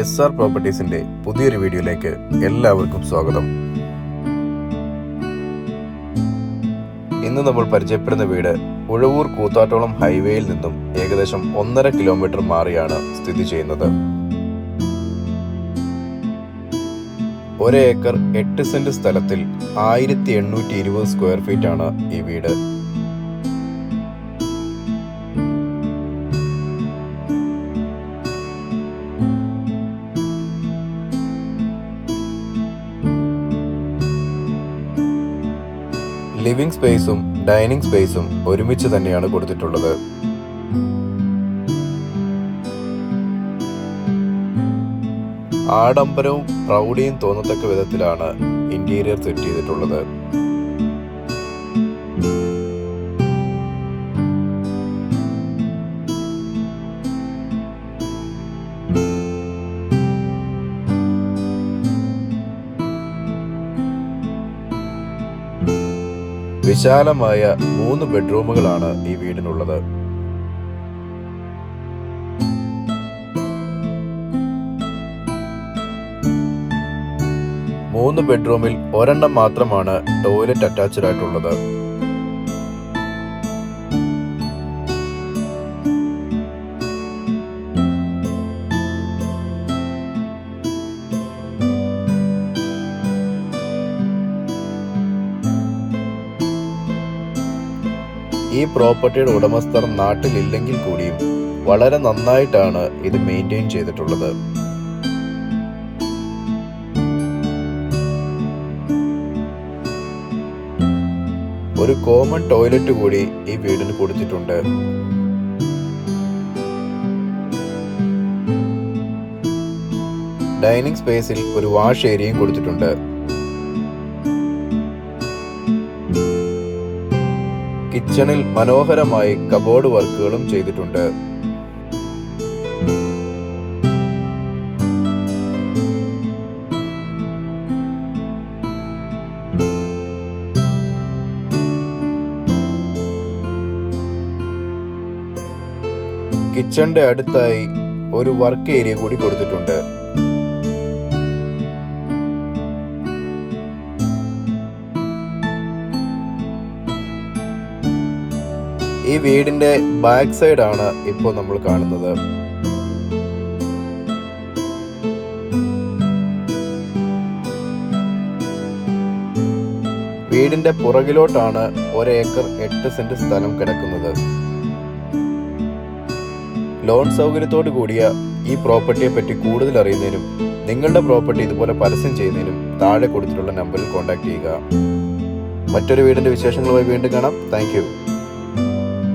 SR പ്രോപ്പർട്ടീസിന്റെ പുതിയൊരു വീഡിയോയിലേക്ക് എല്ലാവർക്കും സ്വാഗതം. ഇന്ന് നമ്മൾ പരിചയപ്പെടുന്ന വീട് ഉഴവൂർ കൂത്താട്ടോളം ഹൈവേയിൽ നിന്നും ഏകദേശം 1.5 കിലോമീറ്റർ മാറിയാണ് സ്ഥിതി ചെയ്യുന്നത്. 1 ഏക്കർ 8 സെന്റ് സ്ഥലത്തിൽ 1820 സ്ക്വയർ ഫീറ്റ് ആണ് ഈ വീട്. ലിവിംഗ് സ്പേസും ഡൈനിങ് സ്പേസും ഒരുമിച്ച് തന്നെയാണ് കൊടുത്തിട്ടുള്ളത്. ആഡംബരവും പ്രൗഢിയും തോന്നത്തക്ക വിധത്തിലാണ് ഇന്റീരിയർ സെറ്റ് ചെയ്തിട്ടുള്ളത്. വിശാലമായ 3 ബെഡ്റൂമുകളാണ് ഈ വീടിനുള്ളത്. മൂന്ന് ബെഡ്റൂമിൽ ഒരെണ്ണം മാത്രമാണ് ടോയ്ലറ്റ് അറ്റാച്ച്ഡ് ആയിട്ടുള്ളത്. ഈ പ്രോപ്പർട്ടിയുടെ ഉടമസ്ഥർ നാട്ടിലില്ലെങ്കിൽ കൂടിയും വളരെ നന്നായിട്ടാണ് ഇത് മെയിൻറ്റെയിൻ ചെയ്തിട്ടുള്ളത്. ഒരു കോമൺ ടോയ്ലറ്റ് കൂടി ഈ വീടിന് കൊടുത്തിട്ടുണ്ട്. ഡൈനിങ് സ്പേസിൽ ഒരു വാഷ് ഏരിയയും കൊടുത്തിട്ടുണ്ട്. കിച്ചണിൽ മനോഹരമായി കബോർഡ് വർക്കുകളും ചെയ്തിട്ടുണ്ട്. കിച്ചണിന്റെ അടുത്തായി ഒരു വർക്ക് ഏരിയ കൂടി കൊടുത്തിട്ടുണ്ട്. ഈ വീടിന്റെ ബാക്ക് സൈഡ് ആണ് ഇപ്പോൾ നമ്മൾ കാണുന്നത്. വീടിന്റെ പുറകിലോട്ടാണ് 1 ഏക്കർ 8 സെന്റ് സ്ഥലം കിടക്കുന്നത്. ലോൺ സൗകര്യത്തോടു കൂടിയ ഈ പ്രോപ്പർട്ടിയെ പറ്റി കൂടുതൽ അറിയുന്നതിനും നിങ്ങളുടെ പ്രോപ്പർട്ടി ഇതുപോലെ പരസ്യം ചെയ്യുന്നതിനും താഴെ കൊടുത്തിട്ടുള്ള നമ്പറിൽ കോൺടാക്ട് ചെയ്യുക. മറ്റൊരു വീടിന്റെ വിശേഷങ്ങളുമായി വീണ്ടും കാണാം. Thank you.